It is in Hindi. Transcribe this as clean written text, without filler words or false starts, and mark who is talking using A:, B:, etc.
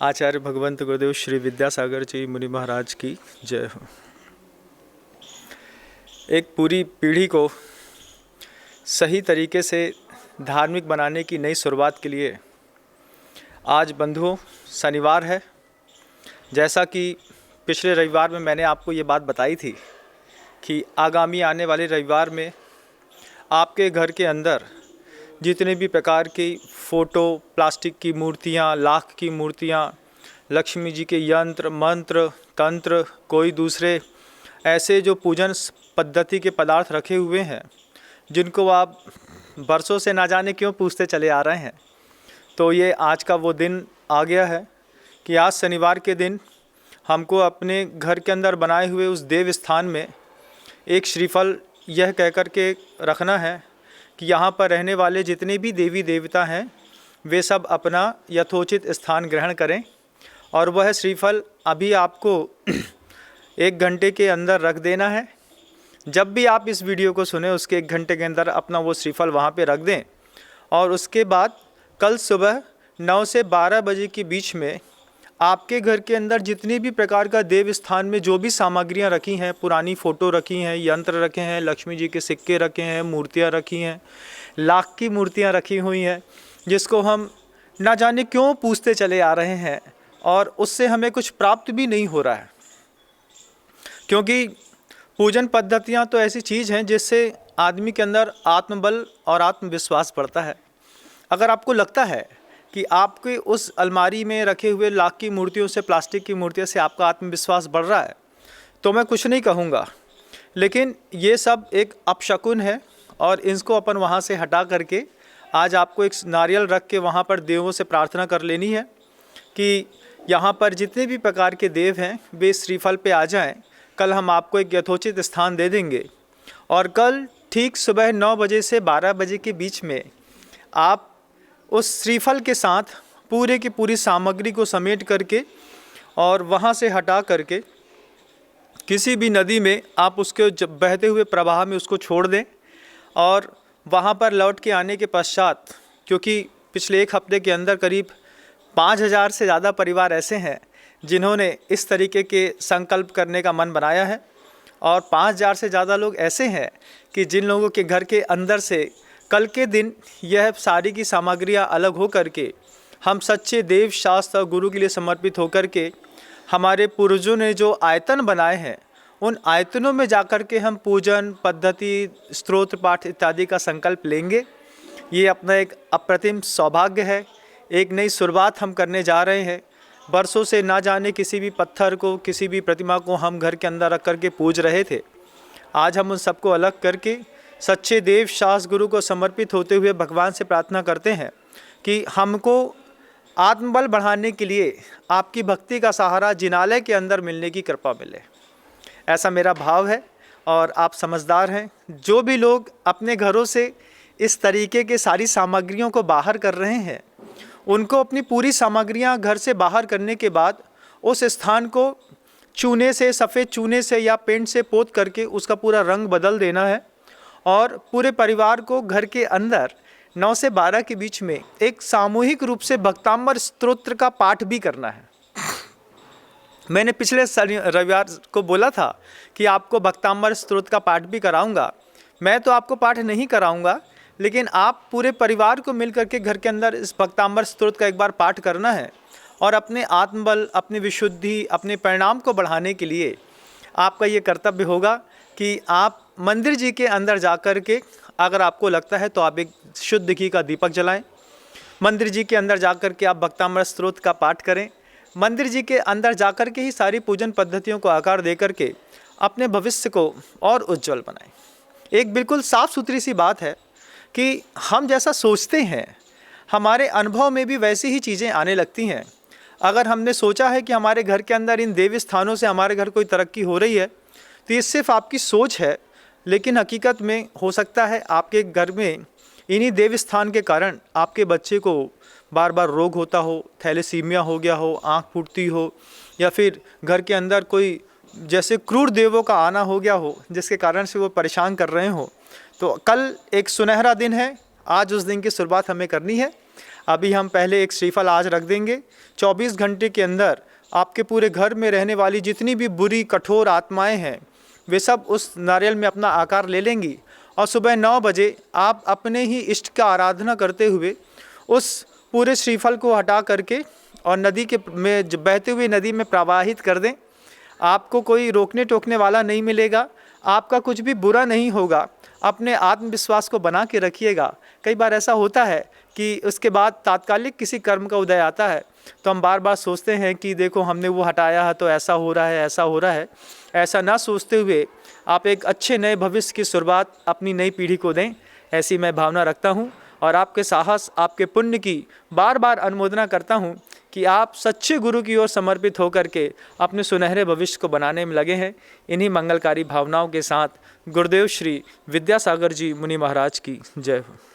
A: आचार्य भगवंत गुरुदेव श्री विद्यासागर जी मुनि महाराज की जय हो। एक पूरी पीढ़ी को सही तरीके से धार्मिक बनाने की नई शुरुआत के लिए आज बंधुओं शनिवार है। जैसा कि पिछले रविवार में मैंने आपको ये बात बताई थी कि आगामी आने वाले रविवार में आपके घर के अंदर जितने भी प्रकार की फ़ोटो, प्लास्टिक की मूर्तियाँ, लाख की मूर्तियाँ, लक्ष्मी जी के यंत्र, मंत्र, तंत्र, कोई दूसरे ऐसे जो पूजन पद्धति के पदार्थ रखे हुए हैं जिनको आप बरसों से ना जाने क्यों पूछते चले आ रहे हैं, तो ये आज का वो दिन आ गया है कि आज शनिवार के दिन हमको अपने घर के अंदर बनाए हुए उस देव स्थान में एक श्रीफल यह कह कर के रखना है कि यहाँ पर रहने वाले जितने भी देवी देवता हैं वे सब अपना यथोचित स्थान ग्रहण करें। और वह श्रीफल अभी आपको 1 घंटे के अंदर रख देना है। जब भी आप इस वीडियो को सुने उसके 1 घंटे के अंदर अपना वो श्रीफल वहाँ पे रख दें। और उसके बाद कल सुबह 9 से 12 बजे के बीच में आपके घर के अंदर जितनी भी प्रकार का देव स्थान में जो भी सामग्रियां रखी हैं, पुरानी फ़ोटो रखी हैं, यंत्र रखे हैं, लक्ष्मी जी के सिक्के रखे हैं, मूर्तियां रखी हैं, लाख की मूर्तियां रखी हुई हैं, जिसको हम ना जाने क्यों पूछते चले आ रहे हैं और उससे हमें कुछ प्राप्त भी नहीं हो रहा है। क्योंकि पूजन पद्धतियाँ तो ऐसी चीज़ हैं जिससे आदमी के अंदर आत्मबल और आत्मविश्वास बढ़ता है। अगर आपको लगता है कि आपके उस अलमारी में रखे हुए लाख की मूर्तियों से, प्लास्टिक की मूर्तियों से आपका आत्मविश्वास बढ़ रहा है, तो मैं कुछ नहीं कहूँगा। लेकिन ये सब एक अपशकुन है और इसको अपन वहाँ से हटा करके आज आपको एक नारियल रख के वहाँ पर देवों से प्रार्थना कर लेनी है कि यहाँ पर जितने भी प्रकार के देव हैं वे श्रीफल पे आ जाएं। कल हम आपको एक यथोचित स्थान दे देंगे और कल ठीक सुबह 9 बजे से 12 बजे के बीच में आप उस श्रीफल के साथ पूरे की पूरी सामग्री को समेट करके और वहाँ से हटा करके किसी भी नदी में आप उसके बहते हुए प्रवाह में उसको छोड़ दें। और वहाँ पर लौट के आने के पश्चात, क्योंकि पिछले 1 हफ्ते के अंदर करीब 5000 से ज़्यादा परिवार ऐसे हैं जिन्होंने इस तरीके के संकल्प करने का मन बनाया है और 5000 से ज़्यादा लोग ऐसे हैं कि जिन लोगों के घर के अंदर से कल के दिन यह सारी की सामग्रियाँ अलग हो करके हम सच्चे देव शास्त्र और गुरु के लिए समर्पित होकर के हमारे पूर्वजों ने जो आयतन बनाए हैं उन आयतनों में जाकर के हम पूजन पद्धति, स्तोत्र पाठ इत्यादि का संकल्प लेंगे। ये अपना एक अप्रतिम सौभाग्य है। एक नई शुरुआत हम करने जा रहे हैं। बरसों से ना जाने किसी भी पत्थर को, किसी भी प्रतिमा को हम घर के अंदर रख करके पूज रहे थे। आज हम उन सबको अलग करके सच्चे देव शास्त्र गुरु को समर्पित होते हुए भगवान से प्रार्थना करते हैं कि हमको आत्मबल बढ़ाने के लिए आपकी भक्ति का सहारा जिनालय के अंदर मिलने की कृपा मिले, ऐसा मेरा भाव है। और आप समझदार हैं। जो भी लोग अपने घरों से इस तरीके के सारी सामग्रियों को बाहर कर रहे हैं उनको अपनी पूरी सामग्रियां घर से बाहर करने के बाद उस स्थान को चूने से, सफ़ेद चूने से या पेंट से पोत करके उसका पूरा रंग बदल देना है और पूरे परिवार को घर के अंदर 9 से 12 के बीच में एक सामूहिक रूप से भक्तांबर स्तोत्र का पाठ भी करना है। मैंने पिछले रविवार को बोला था कि आपको भक्तांबर स्तोत्र का पाठ भी कराऊंगा। मैं तो आपको पाठ नहीं कराऊंगा, लेकिन आप पूरे परिवार को मिल करके घर के अंदर इस भक्तांबर स्तोत्र का एक बार पाठ करना है और अपने आत्मबल, अपनी विशुद्धि, अपने परिणाम को बढ़ाने के लिए आपका ये कर्तव्य होगा कि आप मंदिर जी के अंदर जा कर के, अगर आपको लगता है तो आप एक शुद्ध घी का दीपक जलाएं। मंदिर जी के अंदर जा कर के आप भक्तांबर स्तोत्र का पाठ करें। मंदिर जी के अंदर जा कर के ही सारी पूजन पद्धतियों को आकार दे करके अपने भविष्य को और उज्जवल बनाएं। एक बिल्कुल साफ़ सुथरी सी बात है कि हम जैसा सोचते हैं हमारे अनुभव में भी वैसी ही चीज़ें आने लगती हैं। अगर हमने सोचा है कि हमारे घर के अंदर इन देवी स्थानों से हमारे घर कोई तरक्की हो रही है तो ये सिर्फ आपकी सोच है, लेकिन हकीकत में हो सकता है आपके घर में इन्हीं देव स्थान के कारण आपके बच्चे को बार बार रोग होता हो, थैलेसीमिया हो गया हो, आँख फूटती हो, या फिर घर के अंदर कोई जैसे क्रूर देवों का आना हो गया हो जिसके कारण से वो परेशान कर रहे हो। तो कल एक सुनहरा दिन है, आज उस दिन की शुरुआत हमें करनी है। अभी हम पहले एक श्रीफल आज रख देंगे। 24 घंटे के अंदर आपके पूरे घर में रहने वाली जितनी भी बुरी कठोर आत्माएं हैं वे सब उस नारियल में अपना आकार ले लेंगी और सुबह 9 बजे आप अपने ही इष्ट का आराधना करते हुए उस पूरे श्रीफल को हटा करके और नदी के में बहते हुए नदी में प्रवाहित कर दें। आपको कोई रोकने टोकने वाला नहीं मिलेगा, आपका कुछ भी बुरा नहीं होगा। अपने आत्मविश्वास को बना के रखिएगा। कई बार ऐसा होता है कि उसके बाद तात्कालिक किसी कर्म का उदय आता है तो हम बार बार सोचते हैं कि देखो हमने वो हटाया है तो ऐसा हो रहा है, ऐसा हो रहा है। ऐसा ना सोचते हुए आप एक अच्छे नए भविष्य की शुरुआत अपनी नई पीढ़ी को दें, ऐसी मैं भावना रखता हूँ। और आपके साहस, आपके पुण्य की बार बार अनुमोदना करता हूँ कि आप सच्चे गुरु की ओर समर्पित होकर के अपने सुनहरे भविष्य को बनाने में लगे हैं। इन्हीं मंगलकारी भावनाओं के साथ गुरुदेव श्री विद्यासागर जी मुनि महाराज की जय हो।